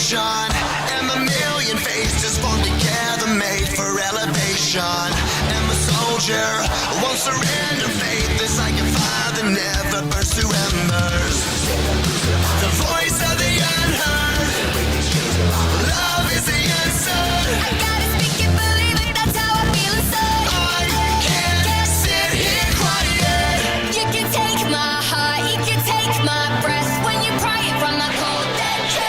nation, and a million faces formed together, made for elevation. And my soldier won't surrender faith. This like a fire that never burns to embers. The voice of the unheard. Love is the answer. I gotta speak it, believe it, that's how I feel inside. I can't sit here quiet. You can take my heart, you can take my breath when you pry it from my cold dead chest.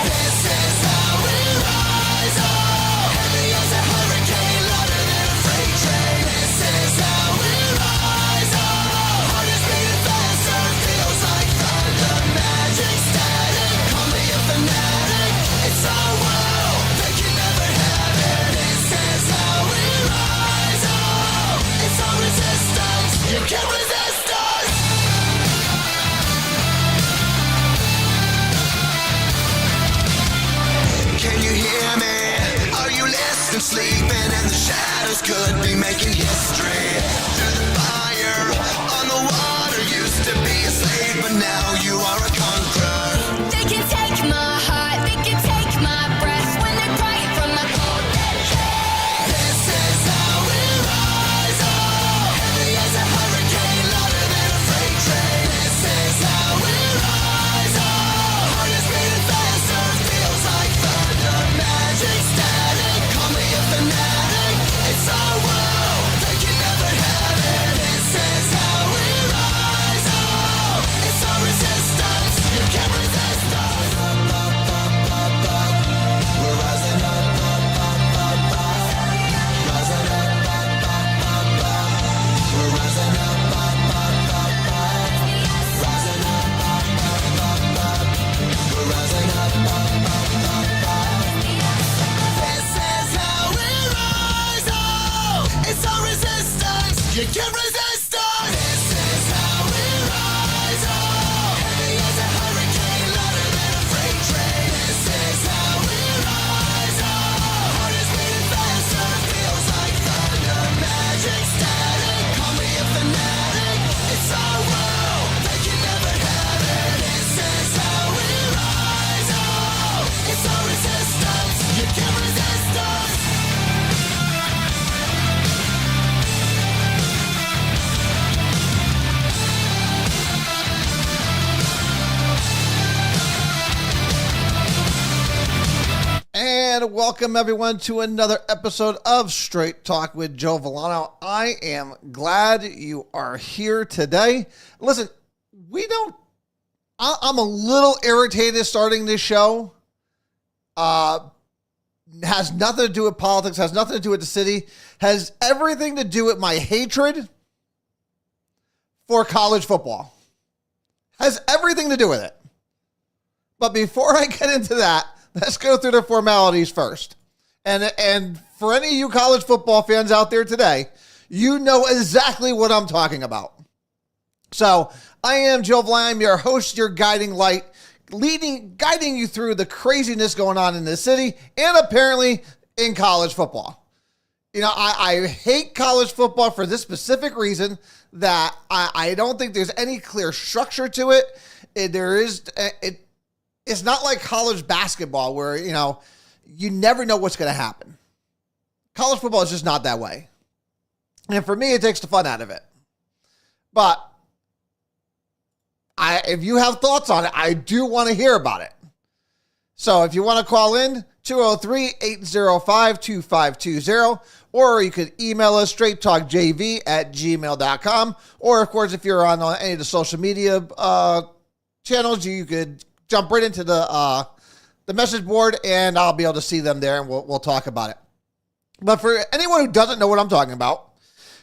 This is how we rise up. Heavy as a hurricane, louder than a freight train. This is how we rise up. Heart is beating faster, feels like thunder. Magic static, call me a fanatic. It's our world, they can never have it. This is how we rise up. It's our resistance, you can't resist us. Can you hear me? Are you listening? Sleeping and the shadows could be making history. Through the fire, on the water, used to be a slave, but now you are a conqueror. They can take my heart, they can take my breath when they pry it from my cold dead chest. This is how we rise up. Heavy as a hurricane, louder than a freight train. This is how we rise up. Heart is beating faster, feels like thunder. Magic static, call me a fanatic. It's our world, they can never have it. This is how we rise up. It's our resistance, you can't resist us. We're rising up, rising up, we're rising up, rising up, we're rising up. This is how we rise up. It's our resistance, you can't resist us. This is how we rise up. Heavy as a hurricane, louder than a freight train. This is how we rise up. Heart is beating faster, feels like thunder. Magic static, call me a fanatic. It's our world, they can never have it. This is how we rise up. It's our resistance, you can't resist us. And welcome everyone to another episode of Straight Talk with Joe Vollano. I am glad you are here today. Listen, I'm a little irritated starting this show. Has nothing to do with politics, has nothing to do with the city, has everything to do with my hatred for college football. Has everything to do with it. But before I get into that, let's go through the formalities first. And for any of you college football fans out there today, you know exactly what I'm talking about. So I am Joe Vollano, I'm your host, your guiding light, guiding you through the craziness going on in this city and apparently in college football. You know, I hate college football for this specific reason that I don't think there's any clear structure to it. It's not like college basketball where, you know, you never know what's going to happen. College football is just not that way. And for me, it takes the fun out of it. But if you have thoughts on it, I do want to hear about it. So if you want to call in, 203-805-2520, or you could email us straighttalkjv@gmail.com. Or, of course, if you're on any of the social media channels, you could jump right into the message board, and I'll be able to see them there, and we'll talk about it. But for anyone who doesn't know what I'm talking about,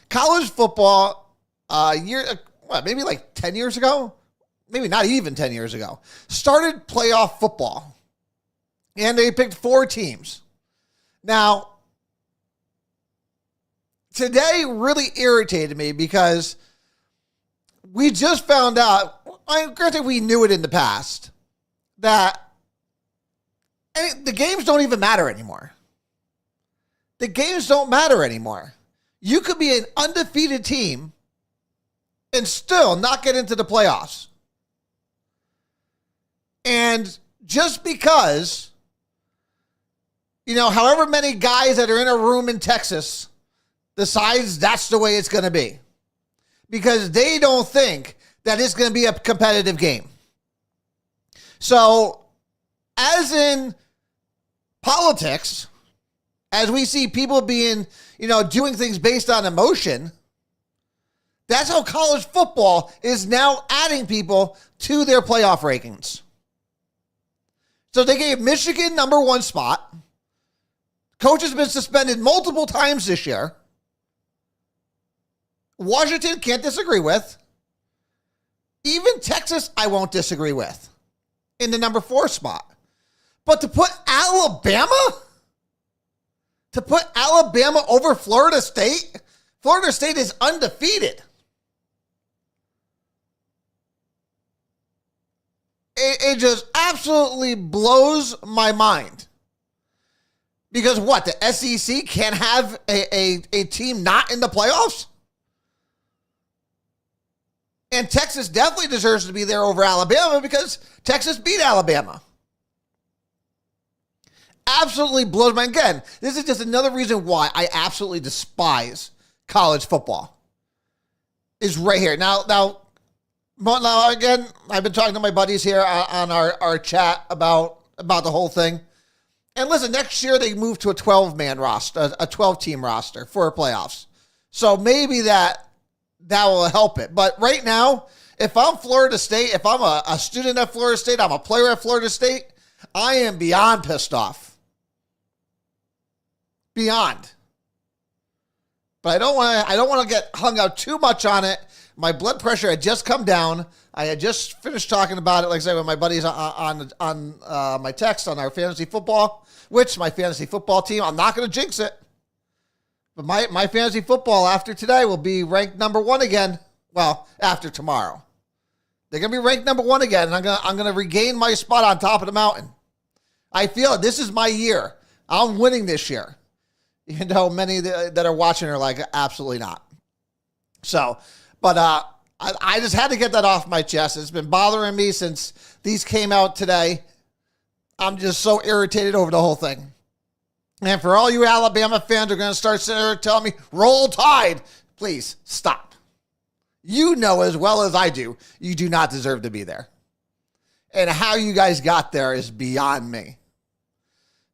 college football, maybe like 10 years ago, maybe not even 10 years ago, started playoff football, and they picked 4 teams. Now, today really irritated me because we just found out, granted we knew it in the past, that the games don't even matter anymore. The games don't matter anymore. You could be an undefeated team and still not get into the playoffs. And just because however many guys that are in a room in Texas decides that's the way it's going to be. Because they don't think that it's going to be a competitive game. So, as in politics, as we see people being, doing things based on emotion, that's how college football is now adding people to their playoff rankings. So they gave Michigan number 1 spot. Coach has been suspended multiple times this year. Washington can't disagree with. Even Texas, I won't disagree with in the number 4 spot. But to put Alabama over Florida State is undefeated. It just absolutely blows my mind. Because what, the SEC can't have a team not in the playoffs? And Texas definitely deserves to be there over Alabama because Texas beat Alabama. Absolutely blows my mind. Again, this is just another reason why I absolutely despise college football. Is right here. Now, again, I've been talking to my buddies here on our chat about the whole thing. And listen, next year they move to a 12-man roster, a 12-team roster for playoffs. So maybe that will help it. But right now, if I'm Florida State, if I'm a student at Florida State, I'm a player at Florida State, I am beyond pissed off. Beyond. But I don't want to get hung out too much on it. My blood pressure had just come down. I had just finished talking about it, like I said, with my buddies on my text on our fantasy football, which my fantasy football team, I'm not going to jinx it. But my fantasy football after today will be ranked number 1 again. Well, after tomorrow. They're going to be ranked number 1 again, and I'm going to regain my spot on top of the mountain. I feel it. This is my year. I'm winning this year. Even though many that are watching are like, absolutely not. So, but I just had to get that off my chest. It's been bothering me since these came out today. I'm just so irritated over the whole thing. And for all you Alabama fans who are going to start sitting there telling me, roll Tide, please stop. You know as well as I do, you do not deserve to be there. And how you guys got there is beyond me.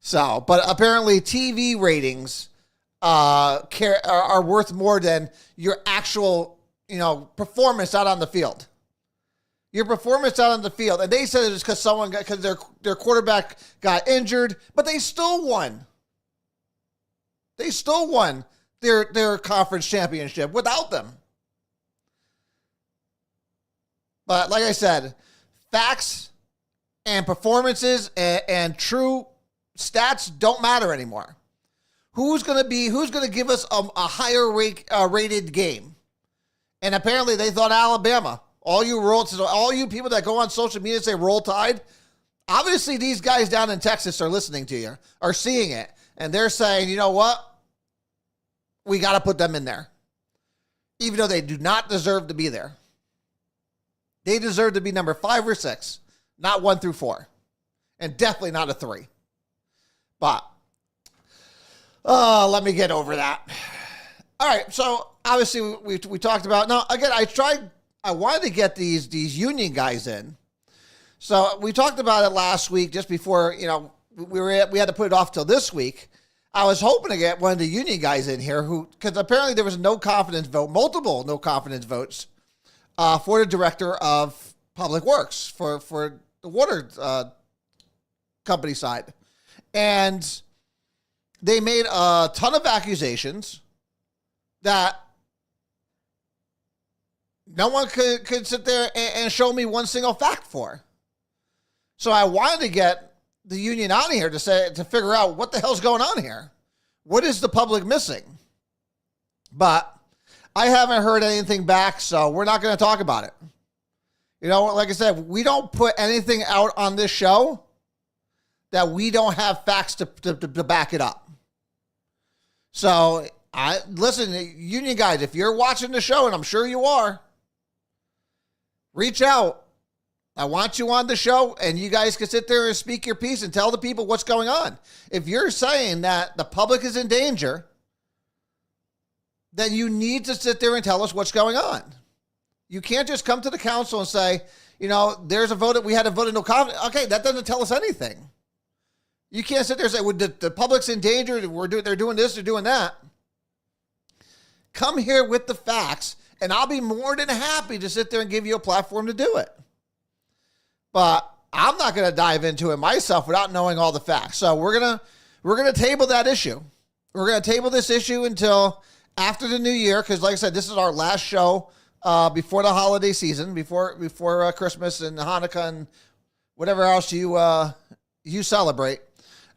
So, but apparently TV ratings are worth more than your actual, performance out on the field. Your performance out on the field. And they said it was because their quarterback got injured, but they still won. They still won their conference championship without them. But like I said, facts and performances and true stats don't matter anymore. Who's going to give us a higher rated game? And apparently they thought Alabama. All you people that go on social media and say roll Tide, obviously these guys down in Texas are listening to you, are seeing it, and they're saying, you know what? We got to put them in there. Even though they do not deserve to be there. They deserve to be number 5 or 6, not 1 through 4. And definitely not a 3. But, let me get over that. All right, so obviously we talked about, now again, I wanted to get these union guys in. So we talked about it last week, just before, we had to put it off till this week. I was hoping to get one of the union guys in here because apparently there was a no confidence vote, multiple no confidence votes for the director of public works for the water company side. And they made a ton of accusations that no one could sit there and show me one single fact for. So I wanted to get the union out of here to figure out what the hell's going on here. What is the public missing? But I haven't heard anything back, so we're not going to talk about it. Like I said, we don't put anything out on this show that we don't have facts to back it up. So, listen, union guys, if you're watching the show, and I'm sure you are, reach out. I want you on the show, and you guys can sit there and speak your piece and tell the people what's going on. If you're saying that the public is in danger, then you need to sit there and tell us what's going on. You can't just come to the council and say, there's a vote. We had a vote of no confidence. Okay, that doesn't tell us anything. You can't sit there and say, well, the public's in danger. They're doing this, they're doing that. Come here with the facts, and I'll be more than happy to sit there and give you a platform to do it. But I'm not going to dive into it myself without knowing all the facts. So we're gonna table that issue. We're gonna table this issue until after the new year, because like I said, this is our last show before the holiday season, before Christmas and Hanukkah and whatever else you celebrate.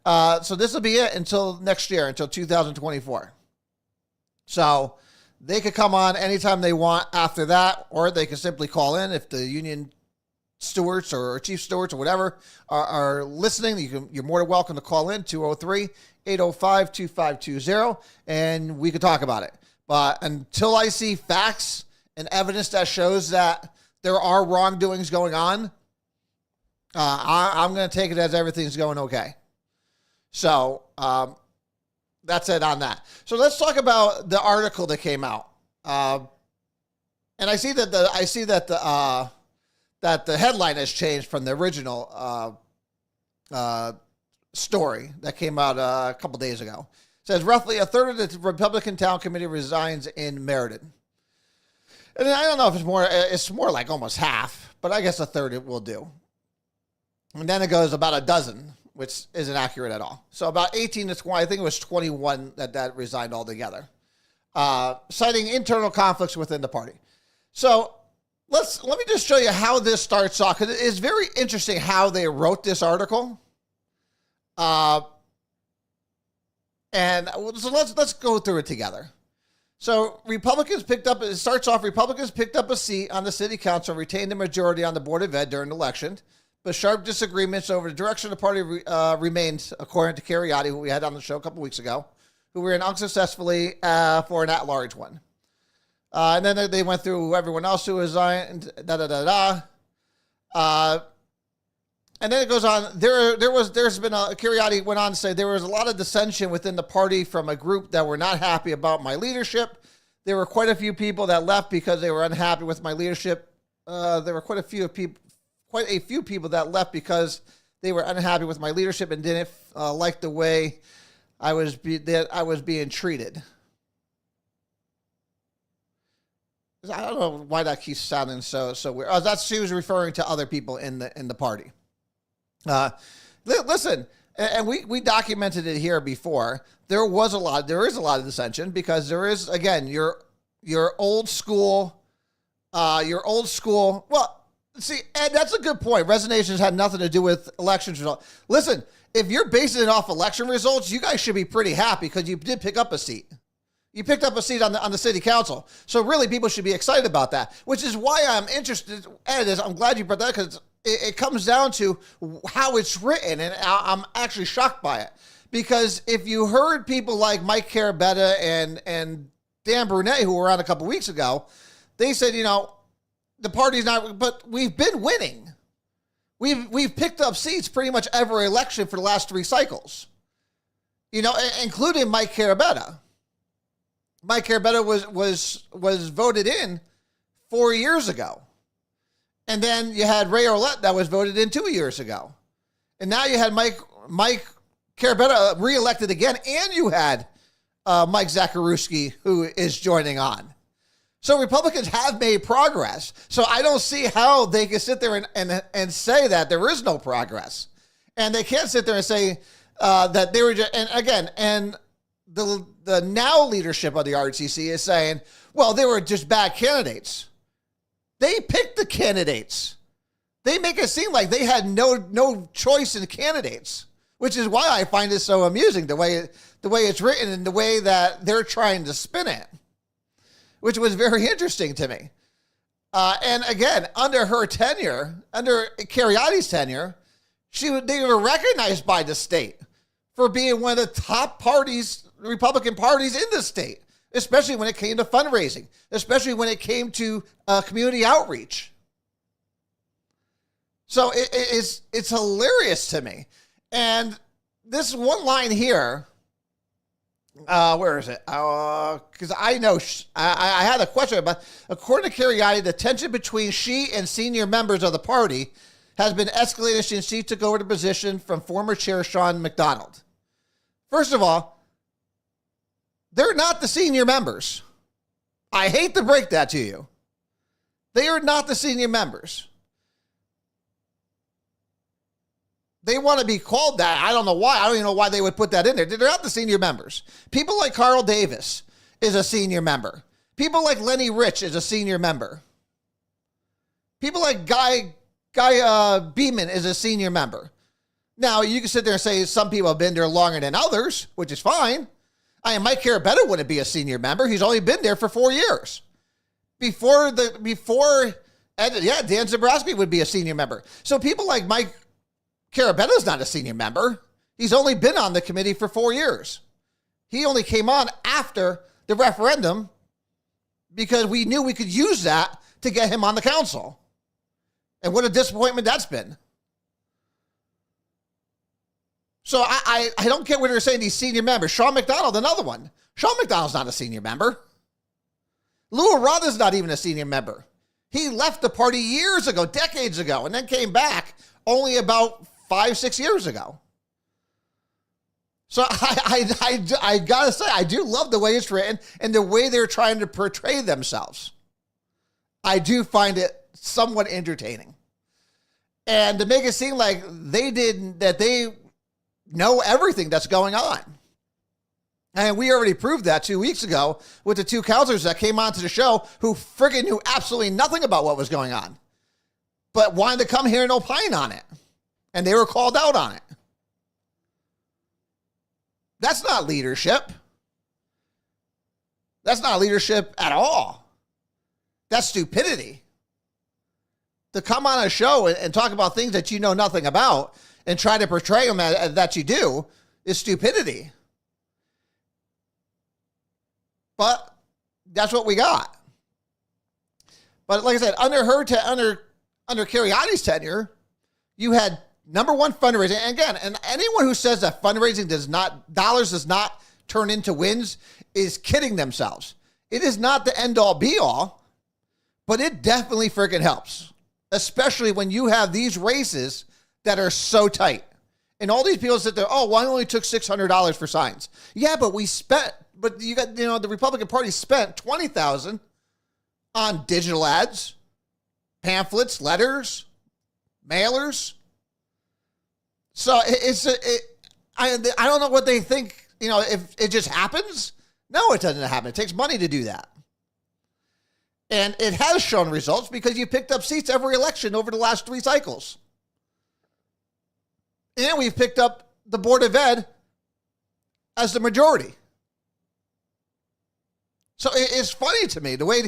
So this will be it until next year, until 2024. So they could come on anytime they want after that, or they can simply call in if the union stewards or chief stewards or whatever are listening. You're more than welcome to call in 203-805-2520, and we can talk about it. But until I see facts and evidence that shows that there are wrongdoings going on, I'm going to take it as everything's going okay. So that's it on that. So let's talk about the article that came out. And I see that the headline has changed from the original story that came out a couple days ago. It says roughly a third of the Republican town committee resigns in Meriden. And I don't know if it's more like almost half, but I guess a third it will do. And then it goes about a dozen, which isn't accurate at all. So about 18 to 20, I think it was 21 that resigned altogether, citing internal conflicts within the party. So let me just show you how this starts off, because it is very interesting how they wrote this article. And so let's go through it together. So Republicans picked up a seat on the city council, retained the majority on the Board of Ed during the election, but sharp disagreements over the direction of the party remained, according to Cariotti, who we had on the show a couple weeks ago, who ran unsuccessfully for an at-large one. And then they went through everyone else who resigned, and then it goes on. Cariotti went on to say there was a lot of dissension within the party from a group that were not happy about my leadership. There were quite a few people that left because they were unhappy with my leadership. There were quite a few people that left because they were unhappy with my leadership and didn't like the way I was being treated. I don't know why that keeps sounding so weird. That's she was referring to other people in the party. Listen, and we documented it here before. There is a lot of dissension because there is, again, your old school. Well, see, Ed, that's a good point. Resignations had nothing to do with election results. Listen, if you're basing it off election results, you guys should be pretty happy because you did pick up a seat. You picked up a seat on the city council. So really, people should be excited about that, which is why I'm interested, Ed, I'm glad you brought that, because it comes down to how it's written, and I'm actually shocked by it. Because if you heard people like Mike Carabetta and Dan Brunet, who were on a couple weeks ago, they said, the party's not, but we've been winning. We've picked up seats pretty much every election for the last 3 cycles, including Mike Carabetta. Mike Carabetta was voted in 4 years ago. And then you had Ray Orlett that was voted in 2 years ago. And now you had Mike Carabetta reelected again, and you had Mike Zakaruski, who is joining on. So Republicans have made progress. So I don't see how they can sit there and say that there is no progress. And they can't sit there and say that they were just, and the now leadership of the RTC is saying, well, they were just bad candidates. They picked the candidates. They make it seem like they had no choice in candidates, which is why I find it so amusing, the way it's written and the way that they're trying to spin it, which was very interesting to me. And again, under her tenure, under Cariotti's tenure, they were recognized by the state for being one of the top parties, Republican parties in the state, especially when it came to fundraising, especially when it came to community outreach. So it's hilarious to me. And this one line here, where is it? Because I know I had a question about, according to Cariotti, the tension between she and senior members of the party has been escalated since she took over the position from former chair Sean McDonald. First of all, they're not the senior members. I hate to break that to you. They are not the senior members. They want to be called that. I don't know why. I don't even know why they would put that in there. They're not the senior members. People like Carl Davis is a senior member. People like Lenny Rich is a senior member. People like Guy Beeman is a senior member. Now, you can sit there and say some people have been there longer than others, which is fine. Mike Carabetta wouldn't be a senior member. He's only been there for 4 years. Dan Zabrowski would be a senior member. So people like Mike Carabetta's not a senior member. He's only been on the committee for 4 years. He only came on after the referendum because we knew we could use that to get him on the council. And what a disappointment that's been. So I don't get what they're saying, these senior members. Sean McDonald, another one. Sean McDonald's not a senior member. Lou Arada's not even a senior member. He left the party years ago, decades ago, and then came back only about 5-6 years ago. So I gotta say, I do love the way it's written and the way they're trying to portray themselves. I do find it somewhat entertaining. And to make it seem like they know everything that's going on. And we already proved that 2 weeks ago with the two counselors that came onto the show who friggin' knew absolutely nothing about what was going on, but wanted to come here and opine on it. And they were called out on it. That's not leadership. That's not leadership at all. That's stupidity. To come on a show and talk about things that you know nothing about and try to portray them that you do is stupidity. But that's what we got. But like I said, under Cariotti's tenure, you had number one fundraising. And again, and anyone who says that fundraising does not turn into wins is kidding themselves. It is not the end all be all, but it definitely freaking helps. Especially when you have these races that are so tight. And all these people sit there, oh, well, I only took $600 for signs. Yeah, but you got, the Republican Party spent $20,000 on digital ads, pamphlets, letters, mailers. So I don't know what they think, if it just happens. No, it doesn't happen. It takes money to do that. And it has shown results because you picked up seats every election over the last 3 cycles. And we've picked up the Board of Ed as the majority. So it's funny to me the way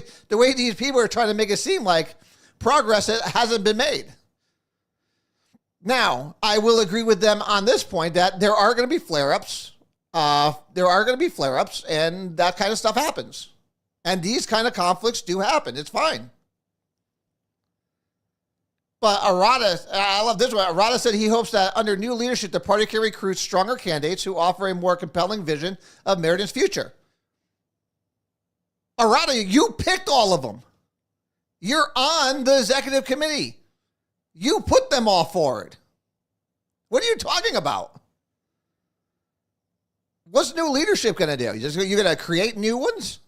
these people are trying to make it seem like progress hasn't been made. Now, I will agree with them on this point that there are going to be flare-ups. And that kind of stuff happens. And these kind of conflicts do happen. It's fine. But Arada, I love this one. Arada said he hopes that under new leadership, the party can recruit stronger candidates who offer a more compelling vision of Meriden future. Arada, you picked all of them. You're on the executive committee. You put them all forward. What are you talking about? What's new leadership going to do? You're going to create new ones?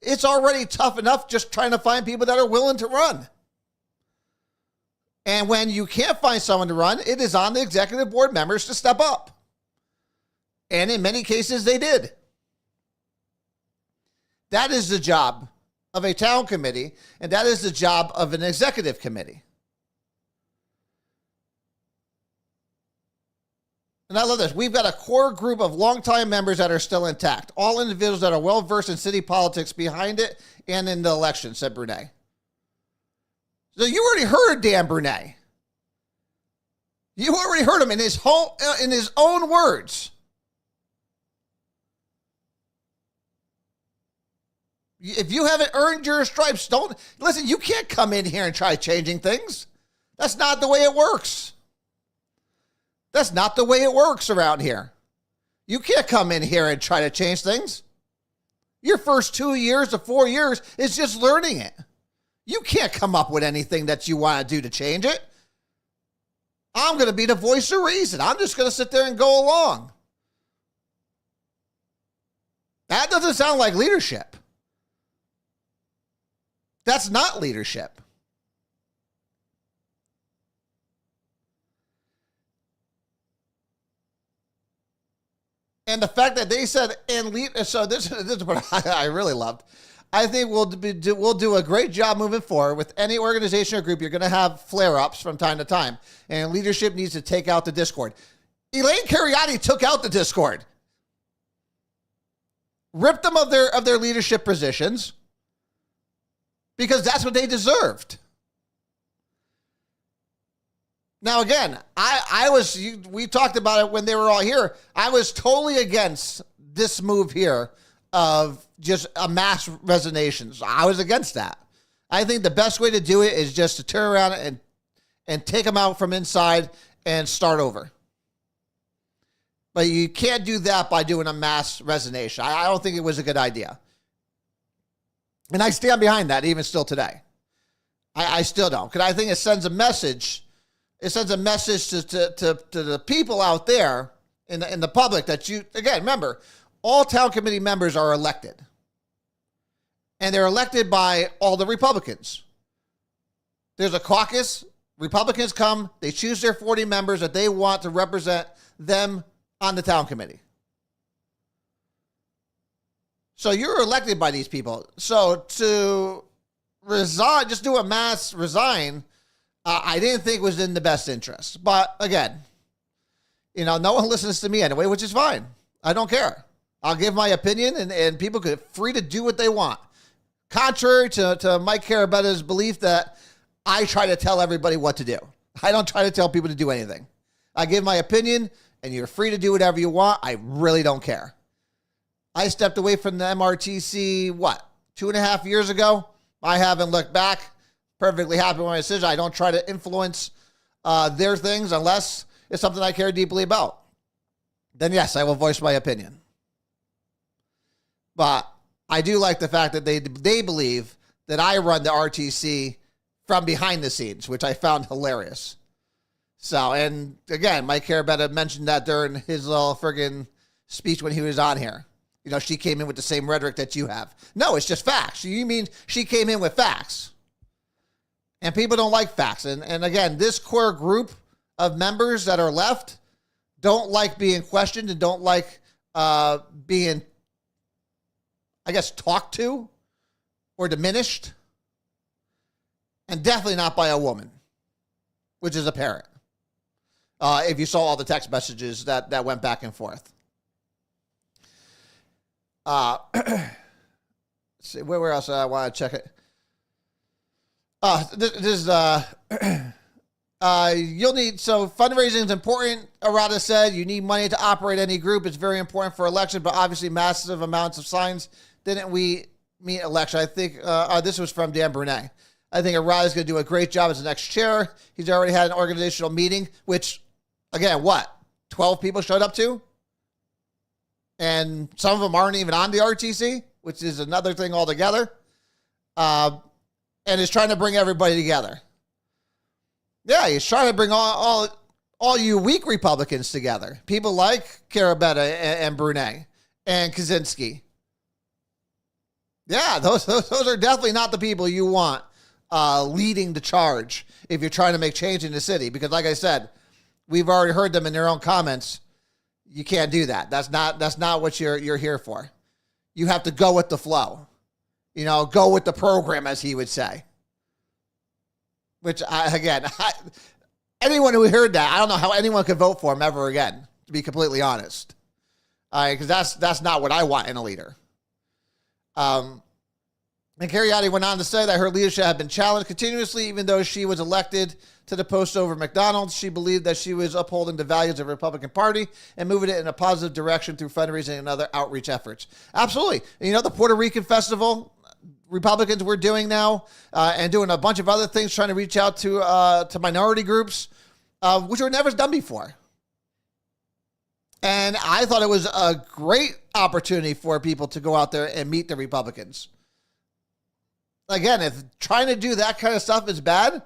It's already tough enough just trying to find people that are willing to run. And when you can't find someone to run, it is on the executive board members to step up. And in many cases, they did. That is the job of a town committee, and that is the job of an executive committee. And I love this. We've got a core group of longtime members that are still intact. All individuals that are well-versed in city politics behind it and in the election, said Brunet. So you already heard Dan Brunet. You already heard him in his own words. If you haven't earned your stripes, don't listen. You can't come in here and try changing things. That's not the way it works. That's not the way it works around here. You can't come in here and try to change things. Your first 2 years to 4 years is just learning it. You can't come up with anything that you want to do to change it. I'm going to be the voice of reason. I'm just going to sit there and go along. That doesn't sound like leadership. That's not leadership. And the fact that they said, so this is what I really loved. I think we'll do a great job moving forward. With any organization or group, you're going to have flare-ups from time to time. And leadership needs to take out the discord. Elaine Cariotti took out the discord. Ripped them of their leadership positions because that's what they deserved. Now, again, we talked about it when they were all here. I was totally against this move here of just a mass resignations. I was against that. I think the best way to do it is just to turn around and take them out from inside and start over. But you can't do that by doing a mass resignation. I don't think it was a good idea. And I stand behind that even still today. I still don't. Because I think it sends a message. It sends a message to the people out there in the public that you, again, remember, all town committee members are elected. And they're elected by all the Republicans. There's a caucus. Republicans come. They choose their 40 members that they want to represent them on the town committee. So you're elected by these people. So to resign, just do a mass resign, I didn't think was in the best interest. But again, no one listens to me anyway, which is fine. I don't care. I'll give my opinion, and people are free to do what they want. Contrary to Mike Carabetta's belief that I try to tell everybody what to do. I don't try to tell people to do anything. I give my opinion, and you're free to do whatever you want. I really don't care. I stepped away from the MRTC, 2.5 years ago? I haven't looked back. Perfectly happy with my decision. I don't try to influence their things unless it's something I care deeply about. Then yes, I will voice my opinion. But I do like the fact that they believe that I run the RTC from behind the scenes, which I found hilarious. So, and again, Mike Carabetta mentioned that during his little friggin' speech when he was on here. She came in with the same rhetoric that you have. No, it's just facts. You mean she came in with facts. And people don't like facts. And again, this core group of members that are left don't like being questioned and don't like being, talked to or diminished. And definitely not by a woman, which is apparent. If you saw all the text messages that went back and forth. See, where else I want to check it? You'll need, so fundraising is important. Arata said you need money to operate any group. It's very important for election, but obviously massive amounts of signs. Didn't we meet election? I think this was from Dan Brunet. I think Arata is going to do a great job as the next chair. He's already had an organizational meeting, which, again, 12 people showed up to? And some of them aren't even on the RTC, which is another thing altogether. And is trying to bring everybody together. Yeah, he's trying to bring all you weak Republicans together. People like Carabetta and Brunet and Kaczynski. Yeah, those are definitely not the people you want leading the charge if you're trying to make change in the city. Because like I said, we've already heard them in their own comments. You can't do that. That's not what you're here for. You have to go with the flow. Go with the program, as he would say. Which, anyone who heard that, I don't know how anyone could vote for him ever again, to be completely honest. Because that's not what I want in a leader. And Cariotti went on to say that her leadership had been challenged continuously, even though she was elected to the post over McDonald's. She believed that she was upholding the values of the Republican Party and moving it in a positive direction through fundraising and other outreach efforts. Absolutely. The Puerto Rican festival Republicans were doing now, and doing a bunch of other things, trying to reach out to minority groups, which were never done before. And I thought it was a great opportunity for people to go out there and meet the Republicans. Again, if trying to do that kind of stuff is bad,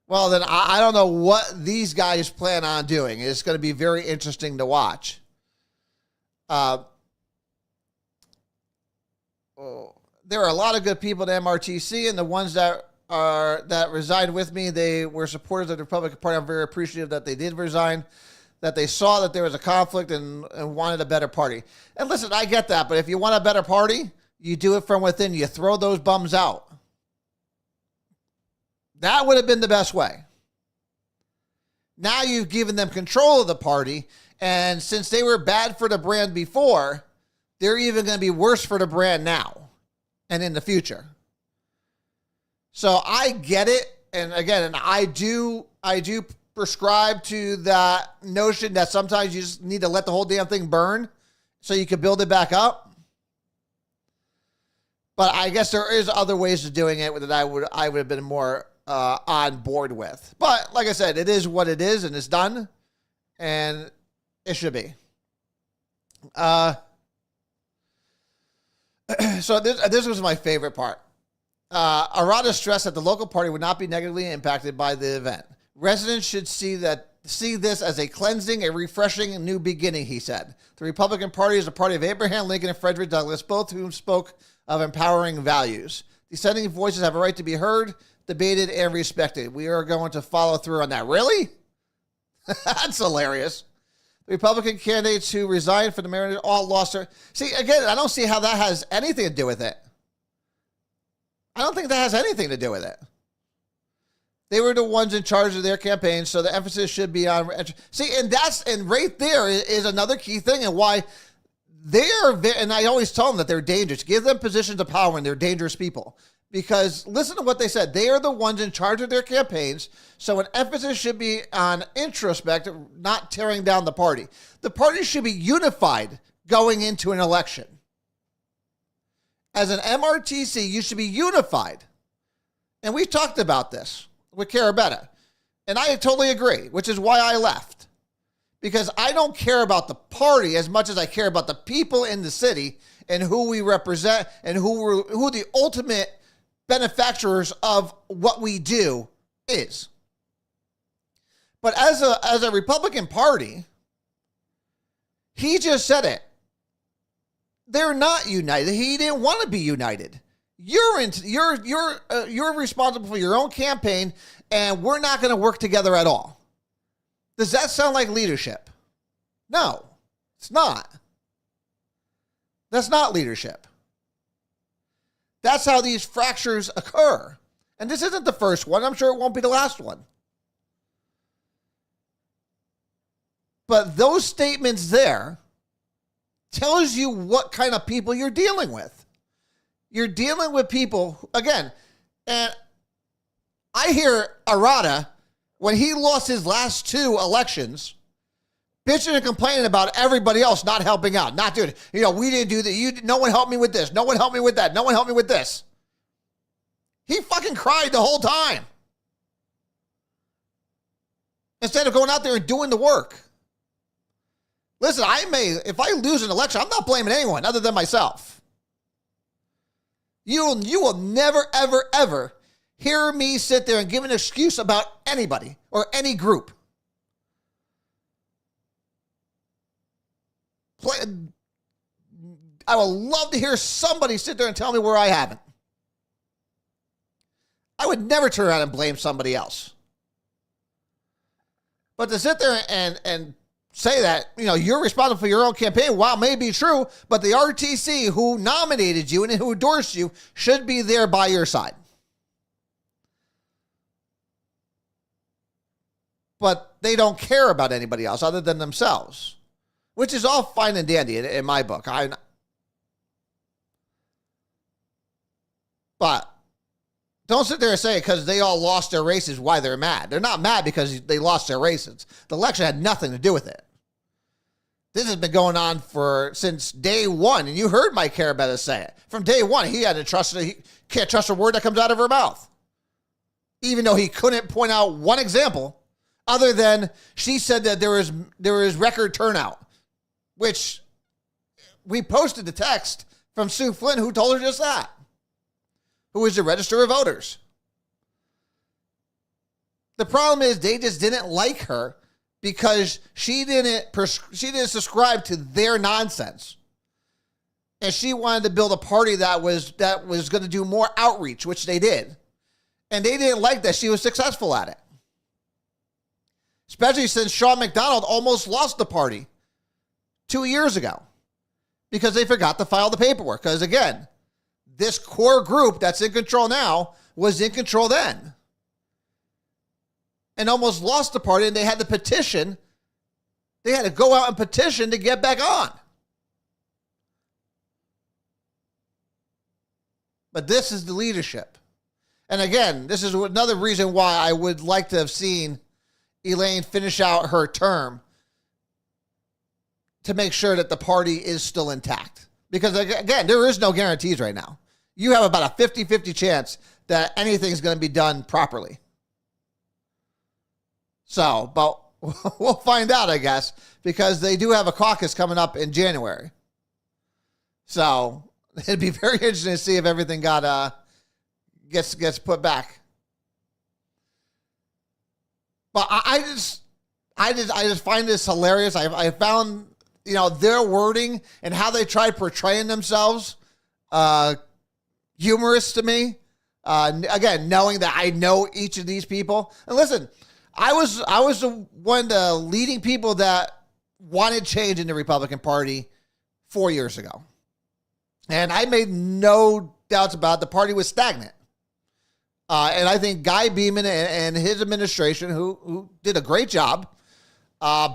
well, then I don't know what these guys plan on doing. It's going to be very interesting to watch. There are a lot of good people at MRTC, and the ones that reside with me, they were supporters of the Republican Party. I'm very appreciative that they did resign, that they saw that there was a conflict and wanted a better party. And listen, I get that, but if you want a better party, you do it from within. You throw those bums out. That would have been the best way. Now you've given them control of the party, and since they were bad for the brand before, they're even going to be worse for the brand now and in the future. So I get it, and again, and I do prescribe to that notion that sometimes you just need to let the whole damn thing burn so you can build it back up. But I guess there is other ways of doing it that I would have been more on board with. But like I said, it is what it is, and it's done, and it should be. So this was my favorite part. Arata stressed that the local party would not be negatively impacted by the event. Residents should see this as a cleansing, a refreshing, and new beginning, he said. The Republican Party is a party of Abraham Lincoln and Frederick Douglass, both whom spoke of empowering values. Dissenting voices have a right to be heard, debated, and respected. We are going to follow through on that. Really? That's hilarious. The Republican candidates who resigned for the mayor all lost their... See, again, I don't see how that has anything to do with it. I don't think that has anything to do with it. They were the ones in charge of their campaign, so the emphasis should be on... See, and right there is another key thing, and why and I always tell them that they're dangerous. Give them positions of power, and they're dangerous people. Because listen to what they said. They are the ones in charge of their campaigns, so an emphasis should be on introspect, not tearing down the party. The party should be unified going into an election. As an MRTC, you should be unified. And we've talked about this with Carabetta. And I totally agree, which is why I left. Because I don't care about the party as much as I care about the people in the city and who we represent and who the ultimate benefactors of what we do is. But as a Republican Party, he just said it. They're not united. He didn't want to be united. You're responsible for your own campaign, and we're not going to work together at all. Does that sound like leadership? No, it's not. That's not leadership. That's how these fractures occur. And this isn't the first one. I'm sure it won't be the last one. But those statements there tells you what kind of people you're dealing with. You're dealing with people, again, and I hear Arata, when he lost his last two elections, bitching and complaining about everybody else not helping out. Not doing it. We didn't do that. No one helped me with this. No one helped me with that. No one helped me with this. He fucking cried the whole time. Instead of going out there and doing the work. Listen, if I lose an election, I'm not blaming anyone other than myself. You will never, ever, ever hear me sit there and give an excuse about anybody or any group. I would love to hear somebody sit there and tell me where I haven't. I would never turn around and blame somebody else. But to sit there and say that, you're responsible for your own campaign, while it may be true, but the RTC who nominated you and who endorsed you should be there by your side. But they don't care about anybody else other than themselves, which is all fine and dandy in my book. But don't sit there and say because they all lost their races why they're mad. They're not mad because they lost their races. The election had nothing to do with it. This has been going on since day one, and you heard Mike Carabetta say it. From day one, he had to trust it. can't trust a word that comes out of her mouth. Even though he couldn't point out one example other than she said that there is record turnout, which we posted the text from Sue Flynn, who told her just that, who is the register of voters. The problem is they just didn't like her because she didn't subscribe to their nonsense. And she wanted to build a party that was going to do more outreach, which they did. And they didn't like that she was successful at it. Especially since Sean McDonald almost lost the party 2 years ago because they forgot to file the paperwork. Because again, this core group that's in control now was in control then. And almost lost the party, and they had to petition. They had to go out and petition to get back on. But this is the leadership. And again, this is another reason why I would like to have seen Elaine finish out her term to make sure that the party is still intact. Because again, there is no guarantees right now. You have about a 50-50 chance that anything's going to be done properly. So, but we'll find out, I guess, because they do have a caucus coming up in January. So it'd be very interesting to see if everything gets put back. But I just find this hilarious. I found their wording and how they try portraying themselves humorous to me. Again, knowing that I know each of these people, and listen. I was one of the leading people that wanted change in the Republican Party 4 years ago. And I made no doubts about it. The party was stagnant. And I think Guy Beeman and his administration, who did a great job,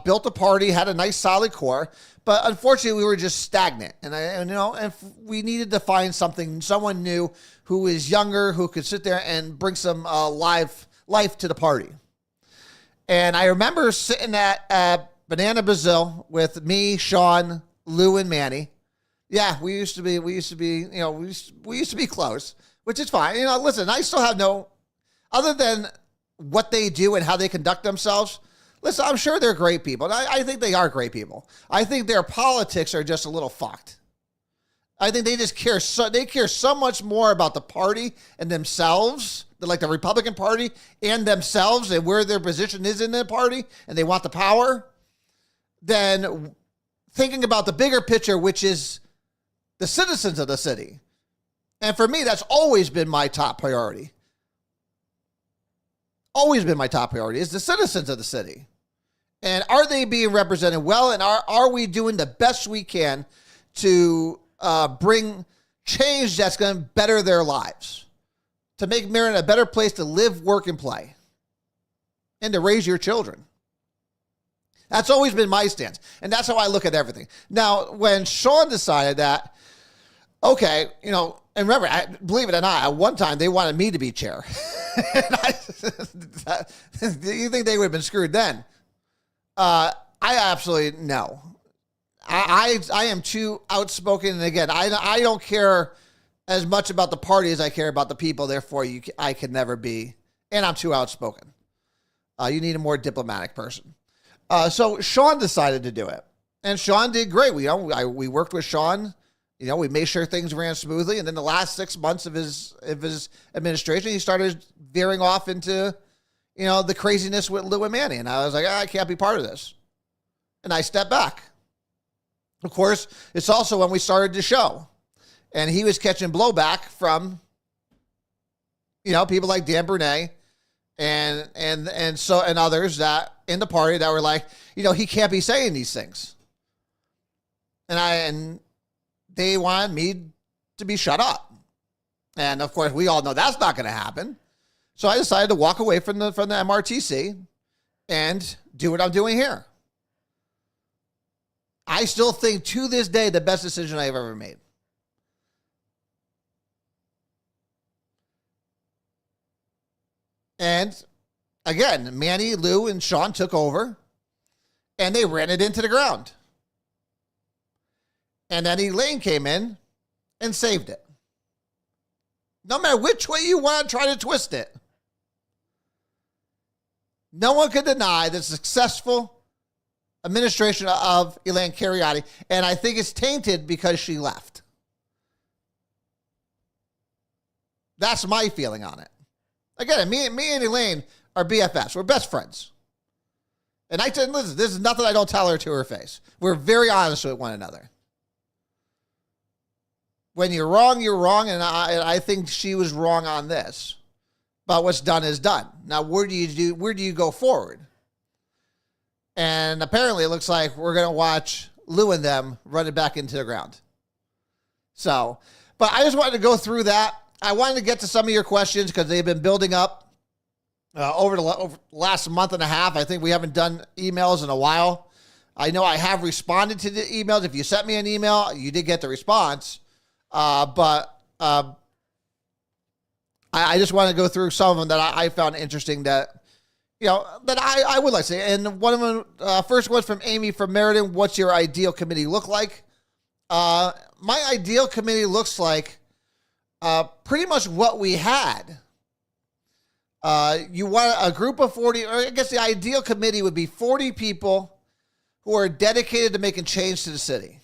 built a party, had a nice solid core. But unfortunately, we were just stagnant. And we needed to find someone new who was younger, who could sit there and bring some life to the party. And I remember sitting at Banana Brazil with me, Sean, Lou, and Manny. Yeah, we used to be close, which is fine. Listen, I still have other than what they do and how they conduct themselves. Listen, I'm sure they're great people. I think they are great people. I think their politics are just a little fucked. I think they just care so much more about the party and themselves, like the Republican Party and themselves and where their position is in the party, and they want the power, than thinking about the bigger picture, which is the citizens of the city. And for me, that's always been my top priority. Always been my top priority is the citizens of the city. And are they being represented well? And are we doing the best we can to bring change that's going to better their lives, to make Marion a better place to live, work, and play, and to raise your children? That's always been my stance, and that's how I look at everything. Now, when Sean decided that, okay, and remember, believe it or not, at one time they wanted me to be chair. Do you think they would have been screwed then? I absolutely no. I am too outspoken, and again, I don't care as much about the party as I care about the people. Therefore, I can never be, and I'm too outspoken. You need a more diplomatic person. So Sean decided to do it, and Sean did great. We worked with Sean. We made sure things ran smoothly, and then the last 6 months of his administration, he started veering off into the craziness with Lou and Manny, and I was like, I can't be part of this, and I stepped back. Of course, it's also when we started the show, and he was catching blowback from, people like Dan Burnett and others that in the party that were like, he can't be saying these things, and they wanted me to be shut up, and of course we all know that's not going to happen. So I decided to walk away from the MRTC and do what I'm doing here. I still think to this day the best decision I've ever made. And again, Manny, Lou, and Sean took over, and they ran it into the ground. And then Elaine came in and saved it. No matter which way you want to try to twist it. No one can deny the successful administration of Elaine Cariotti, and I think it's tainted because she left. That's my feeling on it. Again, me and Elaine are BFFs. We're best friends. And I said, listen, this is nothing I don't tell her to her face. We're very honest with one another. When you're wrong, you're wrong, and I think she was wrong on this. But what's done is done. Now, where do you go forward? And apparently it looks like we're going to watch Lou and them run it back into the ground. So, but I just wanted to go through that. I wanted to get to some of your questions because they've been building up over the last month and a half. I think we haven't done emails in a while. I know I have responded to the emails. If you sent me an email, you did get the response. But I just want to go through some of them that I found interesting that I would like to say. And one of them, first one from Amy from Meriden. What's your ideal committee look like? My ideal committee looks like pretty much what we had. You want a group of 40, or I guess the ideal committee would be 40 people who are dedicated to making change to the city.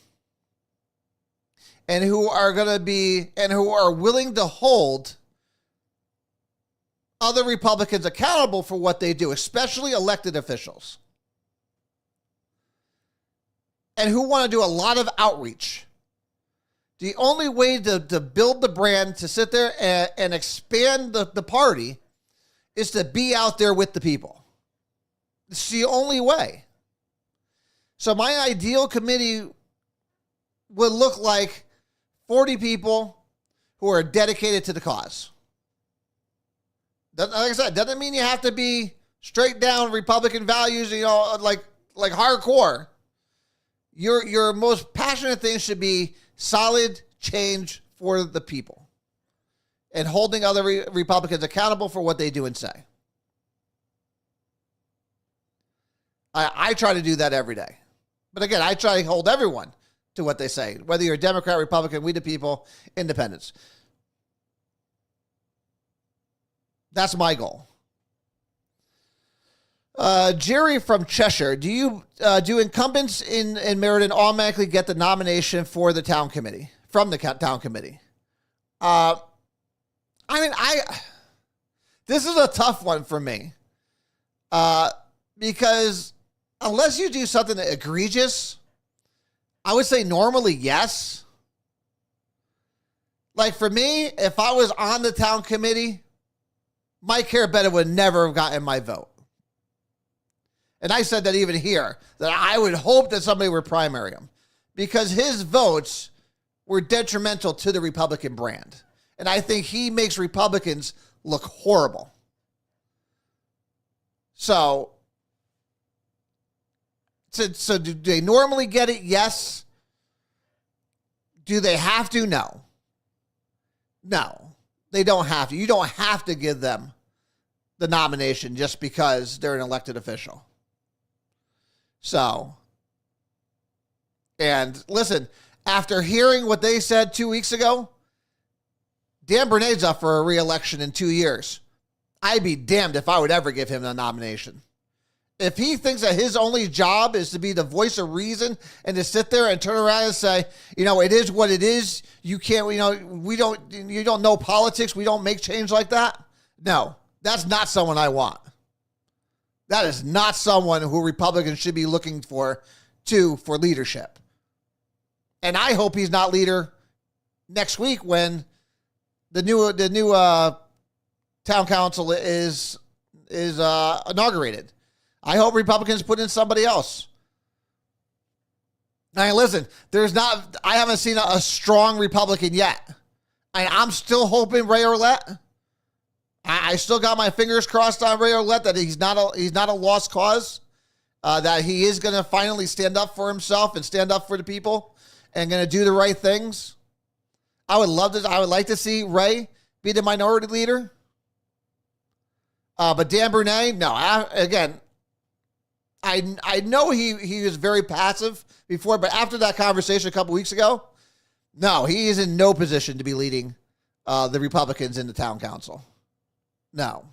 And who are willing to hold other Republicans accountable for what they do, especially elected officials. And who want to do a lot of outreach. The only way to build the brand, to sit there and expand the party, is to be out there with the people. It's the only way. So my ideal committee would look like 40 people who are dedicated to the cause. Like I said, doesn't mean you have to be straight down Republican values, like hardcore. Your most passionate thing should be solid change for the people and holding other Republicans accountable for what they do and say. I try to do that every day. But again, I try to hold everyone to what they say, whether you're a Democrat, Republican, we the people, independents. That's my goal. Jerry from Cheshire, do incumbents in Meriden automatically get the nomination for the town committee, from the town committee? This is a tough one for me. Because unless you do something egregious, I would say normally yes. Like for me, if I was on the town committee, Mike Carabetta would never have gotten my vote. And I said that even here, that I would hope that somebody would primary him because his votes were detrimental to the Republican brand. And I think he makes Republicans look horrible. So do they normally get it? Yes. Do they have to? No. No, they don't have to. You don't have to give them the nomination just because they're an elected official. So, and listen, after hearing what they said 2 weeks ago, Dan Bernay's up for a re-election in 2 years. I'd be damned if I would ever give him a nomination. If he thinks that his only job is to be the voice of reason and to sit there and turn around and say, it is what it is. You can't, you don't know politics. We don't make change like that. No, that's not someone I want. That is not someone who Republicans should be looking for leadership. And I hope he's not leader next week when the new town council is inaugurated. I hope Republicans put in somebody else. Now, listen, I haven't seen a strong Republican yet. I'm still hoping Ray Orlett. I still got my fingers crossed on Ray Orlett that he's not a lost cause, that he is going to finally stand up for himself and stand up for the people and going to do the right things. I would like to see Ray be the minority leader. But Dan Bernay, no. I know he was very passive before, but after that conversation a couple weeks ago, no, he is in no position to be leading the Republicans in the town council. No.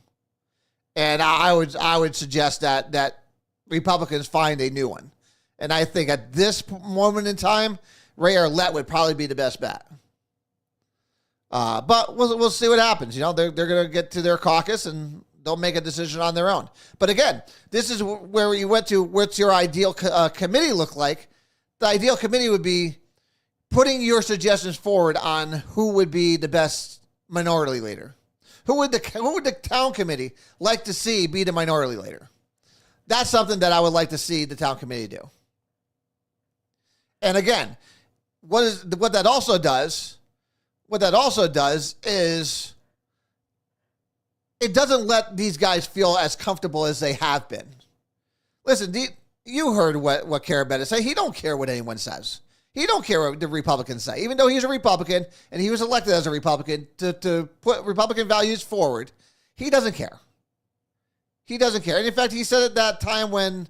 And I would suggest that Republicans find a new one. And I think at this moment in time, Ray Arlett would probably be the best bet. But we'll see what happens. You know, they're going to get to their caucus and they'll make a decision on their own. But again, this is where you went to. What's your ideal committee look like? The ideal committee would be putting your suggestions forward on who would be the best minority leader. Who would the town committee like to see be the minority leader? That's something that I would like to see the town committee do. And again, what that also does is it doesn't let these guys feel as comfortable as they have been. Listen, you heard what Carabetta said. He don't care what anyone says. He don't care what the Republicans say. Even though he's a Republican and he was elected as a Republican to put Republican values forward, he doesn't care. He doesn't care. And in fact, he said at that time when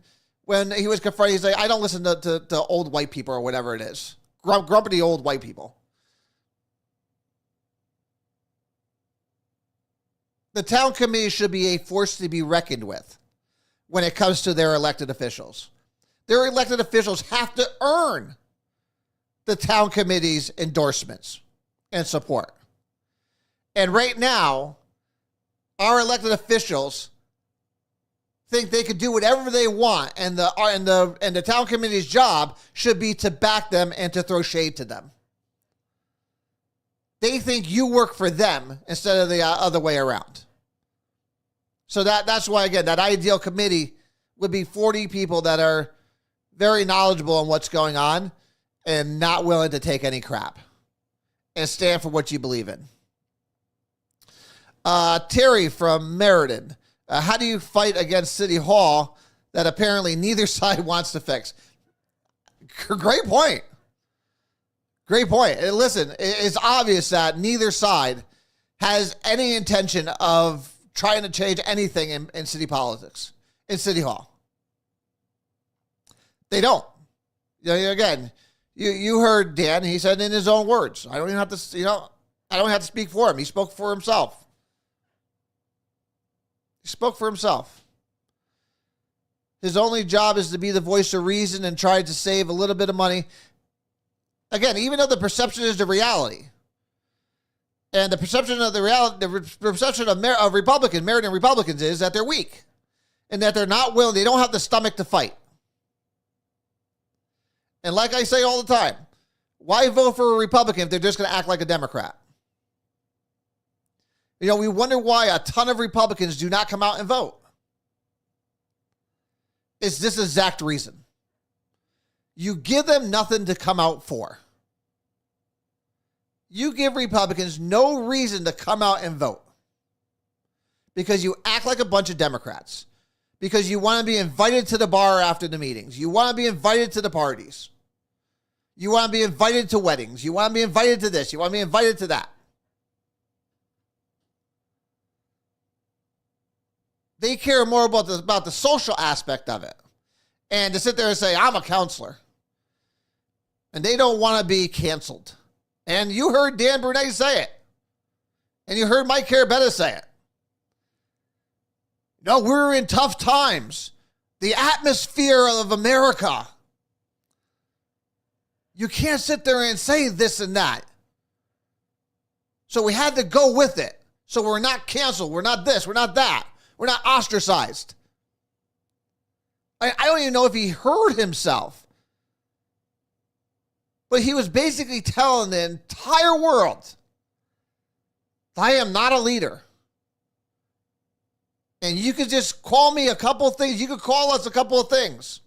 he was confronted, he's like, I don't listen to old white people or whatever it is. Grumpy old white people. The town committee should be a force to be reckoned with when it comes to their elected officials. Their elected officials have to earn the town committee's endorsements and support. And right now, our elected officials think they could do whatever they want, and the town committee's job should be to back them and to throw shade to them. They think you work for them instead of the other way around. So that's why, again, that ideal committee would be 40 people that are very knowledgeable on what's going on and not willing to take any crap and stand for what you believe in. Terry from Meriden. How do you fight against City Hall that apparently neither side wants to fix? Great point. Great point. And listen, it's obvious that neither side has any intention of trying to change anything in city politics, in City Hall. They don't. Again, you heard Dan. He said in his own words. I don't even have to. I don't have to speak for him. He spoke for himself. He spoke for himself. His only job is to be the voice of reason and try to save a little bit of money. Again, even though the perception is the reality. And the perception of of Republicans, Meriden Republicans, is that they're weak. And that they're not willing, they don't have the stomach to fight. And like I say all the time, why vote for a Republican if they're just going to act like a Democrat? We wonder why a ton of Republicans do not come out and vote. It's this exact reason. You give them nothing to come out for. You give Republicans no reason to come out and vote. Because you act like a bunch of Democrats. Because you want to be invited to the bar after the meetings. You want to be invited to the parties. You want to be invited to weddings. You want to be invited to this. You want to be invited to that. They care more about the social aspect of it. And to sit there and say, I'm a counselor. And they don't want to be canceled. And you heard Dan Brunette say it. And you heard Mike Carabetta say it. No, we're in tough times. The atmosphere of America. You can't sit there and say this and that. So we had to go with it. So we're not canceled. We're not this. We're not that. We're not ostracized. I don't even know if he heard himself. But he was basically telling the entire world, I am not a leader. And you could just call me a couple of things. You could call us a couple of things.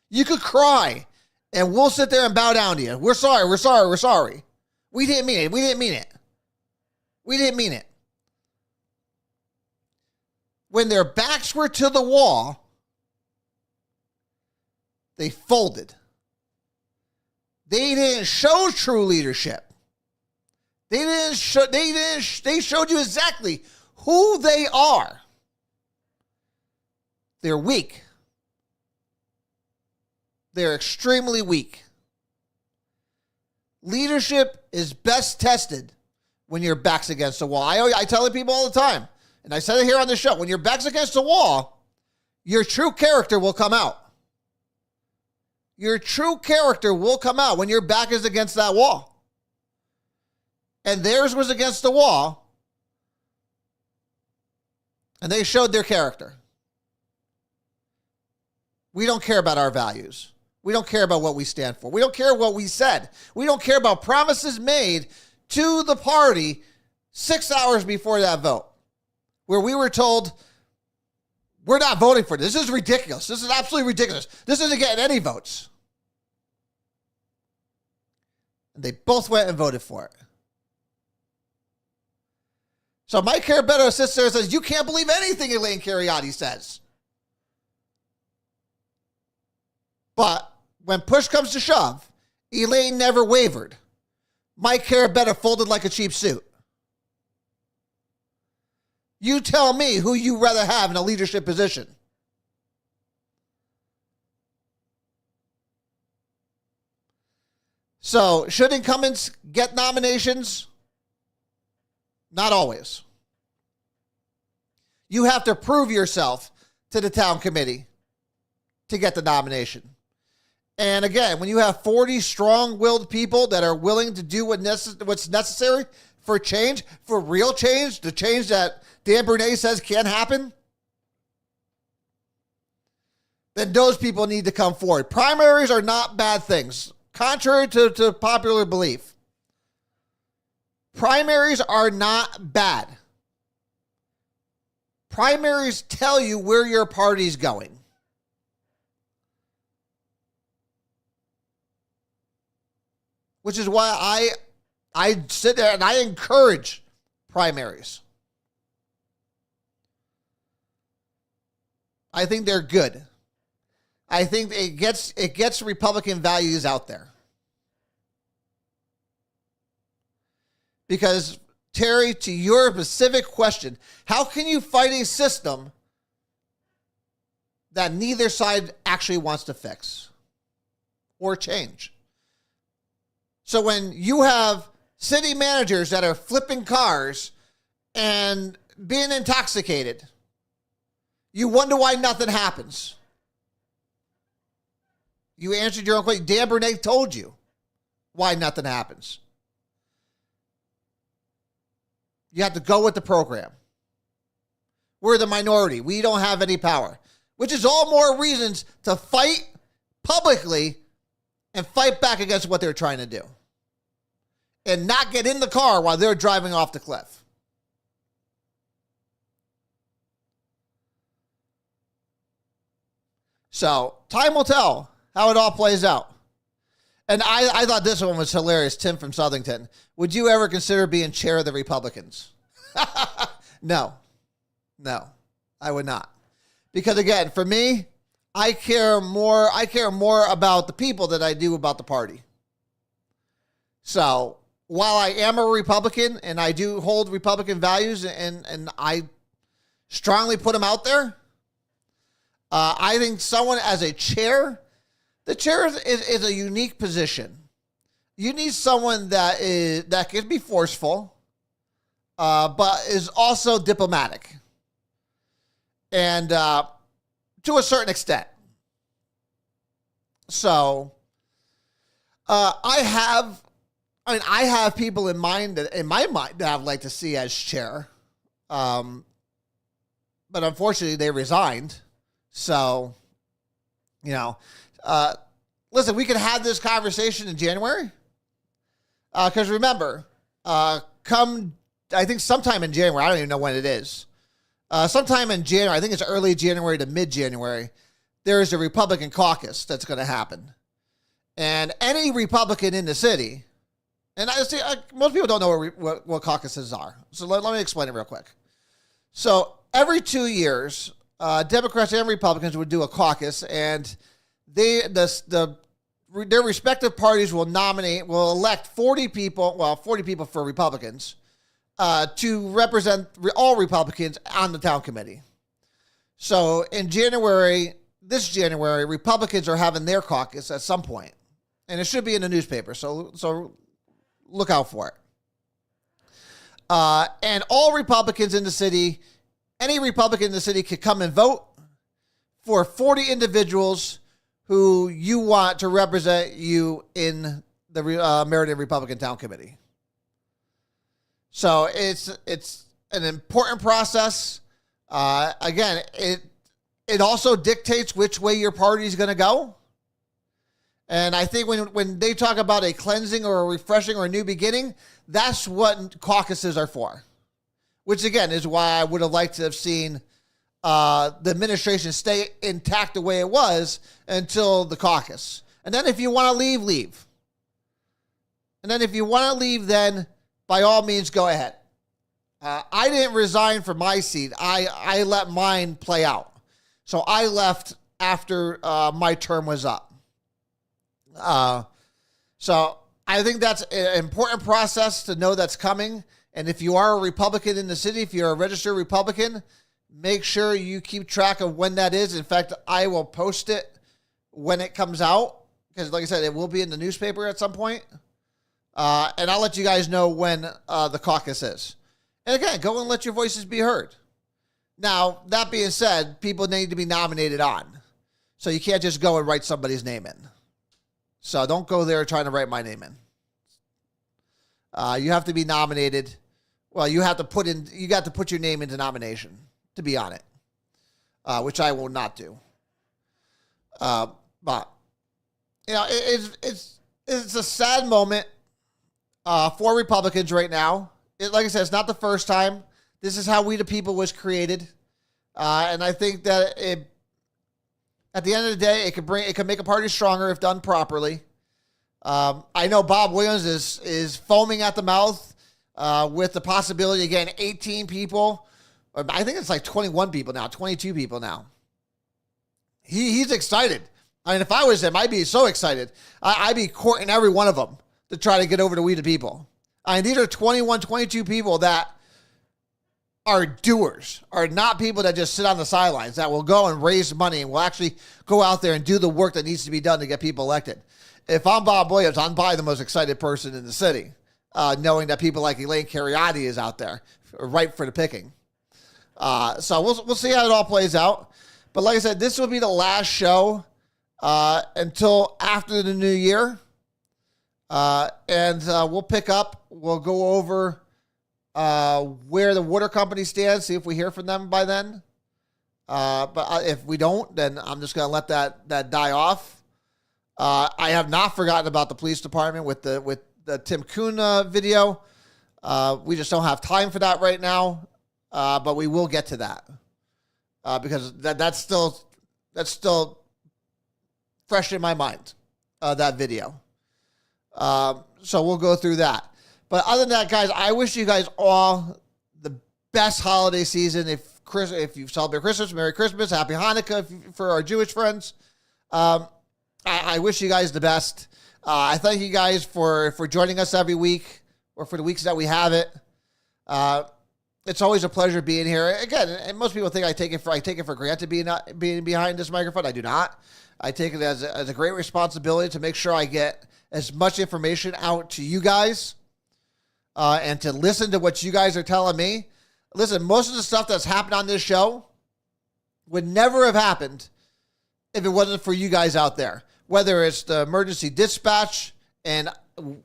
You could cry, and we'll sit there and bow down to you. We're sorry, we're sorry, we're sorry. We didn't mean it. We didn't mean it. We didn't mean it. When their backs were to the wall, they folded. They didn't show true leadership. They showed you exactly who they are. They're weak. They're extremely weak. Leadership is best tested when your back's against the wall. I tell the people all the time, and I said it here on the show, when your back's against the wall, your true character will come out. Your true character will come out when your back is against that wall. And theirs was against the wall, and they showed their character. We don't care about our values. We don't care about what we stand for. We don't care what we said. We don't care about promises made to the party 6 hours before that vote, where we were told, we're not voting for this. This is ridiculous. This is absolutely ridiculous. This isn't getting any votes. And they both went and voted for it. So Mike Carabetto sits there and says, you can't believe anything Elaine Cariotti says. But when push comes to shove, Elaine never wavered. Mike Carabetto folded like a cheap suit. You tell me who you rather have in a leadership position. So, should incumbents get nominations? Not always. You have to prove yourself to the town committee to get the nomination. And again, when you have 40 strong-willed people that are willing to do what's necessary for change, for real change, the change that Dan Bernay says can happen, then those people need to come forward. Primaries are not bad things, contrary to popular belief. Primaries are not bad. Primaries tell you where your party's going. Which is why I sit there and I encourage primaries. I think they're good. I think it gets Republican values out there. Because, Terry, to your specific question, how can you fight a system that neither side actually wants to fix or change? So when you have city managers that are flipping cars and being intoxicated, you wonder why nothing happens. You answered your own question. Dan Bernay told you why nothing happens. You have to go with the program. We're the minority. We don't have any power, which is all more reasons to fight publicly and fight back against what they're trying to do. And not get in the car while they're driving off the cliff. So, time will tell how it all plays out. And I thought this one was hilarious. Tim from Southington. Would you ever consider being chair of the Republicans? No, I would not. Because again, for me, I care more about the people than I do about the party. So, while I am a Republican and I do hold Republican values and I strongly put them out there, I think someone as a chair, the chair is a unique position. You need someone that can be forceful, but is also diplomatic. And to a certain extent. So, I have people in mind that in my mind that I'd like to see as chair. But unfortunately they resigned. So, listen, we could have this conversation in January. Because remember, I think sometime in January, I don't even know when it is. Sometime in January, I think it's early January to mid-January, there is a Republican caucus that's going to happen. And any Republican in the city, and most people don't know what caucuses are. So let me explain it real quick. So every 2 years, Democrats and Republicans would do a caucus, and their respective parties will elect 40 people for Republicans, to represent all Republicans on the town committee. So in this January, Republicans are having their caucus at some point, and it should be in the newspaper. So look out for it. And all Republicans in the city, any Republican in the city could come and vote for 40 individuals who you want to represent you in the Meriden Republican Town Committee. So it's an important process. Again, it also dictates which way your party is going to go. And I think when they talk about a cleansing or a refreshing or a new beginning, that's what caucuses are for. Which, again, is why I would have liked to have seen the administration stay intact the way it was until the caucus. And then if you want to leave, leave. And then if you want to leave, then by all means, go ahead. I didn't resign from my seat. I let mine play out. So I left after my term was up. So I think that's an important process to know that's coming. And if you are a Republican in the city, if you're a registered Republican, make sure you keep track of when that is. In fact, I will post it when it comes out because, like I said, it will be in the newspaper at some point. And I'll let you guys know when the caucus is. And again, go and let your voices be heard. Now, that being said, people need to be nominated on. So you can't just go and write somebody's name in. So don't go there trying to write my name in. You have to be nominated. Well, you got to put your name into nomination to be on it, which I will not do. But you know, it's a sad moment for Republicans right now. Like I said, it's not the first time. This is how We the People was created, and I think that at the end of the day, it could make a party stronger if done properly. I know Bob Williams is foaming at the mouth with the possibility, again, 18 people. I think it's like 21 people now, 22 people now. He's excited. I mean, if I was him, I'd be so excited. I'd be courting every one of them to try to get over to We the People. I mean, these are 21, 22 people that are doers, are not people that just sit on the sidelines, that will go and raise money and will actually go out there and do the work that needs to be done to get people elected. If I'm Bob Williams, I'm probably the most excited person in the city, knowing that people like Elaine Cariotti is out there, ripe for the picking. So we'll see how it all plays out. But like I said, this will be the last show until after the new year. And we'll pick up. We'll go over where the water company stands, see if we hear from them by then. But if we don't, then I'm just going to let that die off. I have not forgotten about the police department with the Tim Kuhn video. We just don't have time for that right now. But we will get to that because that's still fresh in my mind, that video. So we'll go through that. But other than that, guys, I wish you guys all the best holiday season. If you celebrate Christmas, Merry Christmas, Happy Hanukkah for our Jewish friends. I wish you guys the best. I thank you guys for joining us every week or for the weeks that we have it. It's always a pleasure being here. Again, and most people think I take it for granted being behind this microphone. I do not. I take it as a great responsibility to make sure I get as much information out to you guys and to listen to what you guys are telling me. Listen, most of the stuff that's happened on this show would never have happened if it wasn't for you guys out there. Whether it's the emergency dispatch and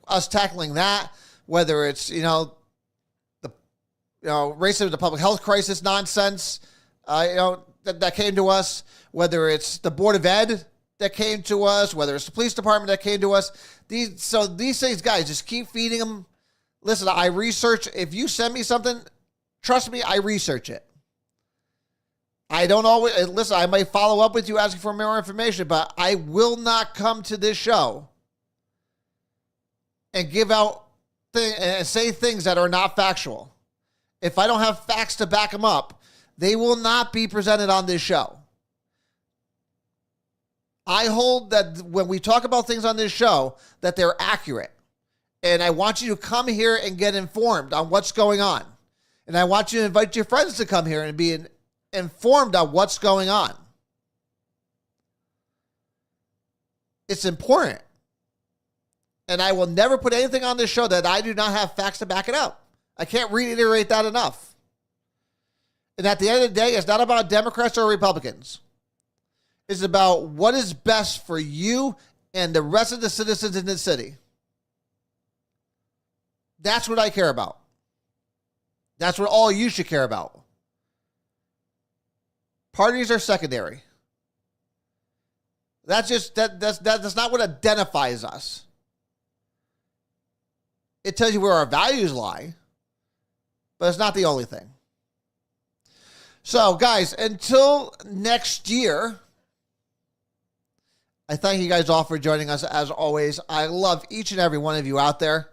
us tackling that, whether it's, racism, the public health crisis nonsense, that came to us, whether it's the Board of Ed that came to us, whether it's the police department that came to us. These things, guys, just keep feeding them. Listen, I research. If you send me something, trust me, I research it. I don't always, listen, I might follow up with you asking for more information, but I will not come to this show and give out and say things that are not factual. If I don't have facts to back them up, they will not be presented on this show. I hold that when we talk about things on this show, that they're accurate. And I want you to come here and get informed on what's going on. And I want you to invite your friends to come here and be informed on what's going on. It's important. And I will never put anything on this show that I do not have facts to back it up. I can't reiterate that enough. And at the end of the day, it's not about Democrats or Republicans. It's about what is best for you and the rest of the citizens in this city. That's what I care about. That's what all you should care about. Parties are secondary. That's not what identifies us. It tells you where our values lie, but it's not the only thing. So, guys, until next year, I thank you guys all for joining us as always. I love each and every one of you out there.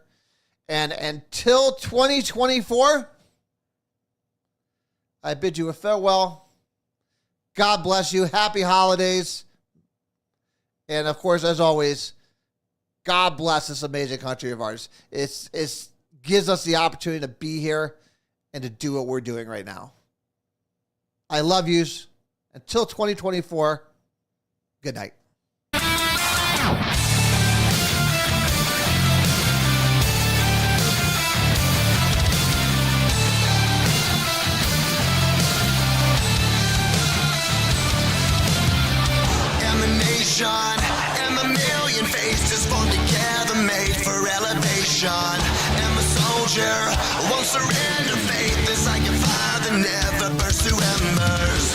And until 2024, I bid you a farewell. God bless you. Happy holidays. And of course, as always, God bless this amazing country of ours. It gives us the opportunity to be here and to do what we're doing right now. I love yous. Until 2024, good night. And the million faces formed together, made for elevation. And the soldier won't surrender faith. It's like a fire that never bursts to embers.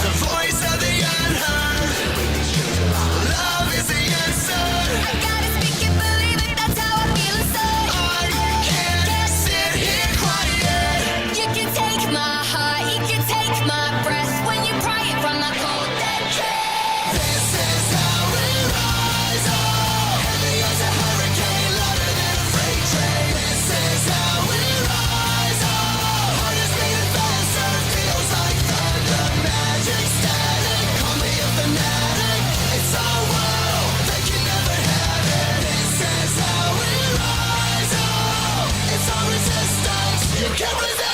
The voice of the unheard. Love is the answer. I gotta speak and believe it, that's how I feel inside. I can't sit here quiet. You can take my heart, you can take my breath when you're crying from the cold dead chest. This is how we rise up. Heavy as a hurricane, louder than a freight train. This is how we rise up. Heart is beating faster, feels like thunder. Magic static, call me a fanatic. It's our world, they can never have it. This is how we rise up. It's our resistance, you can't resist.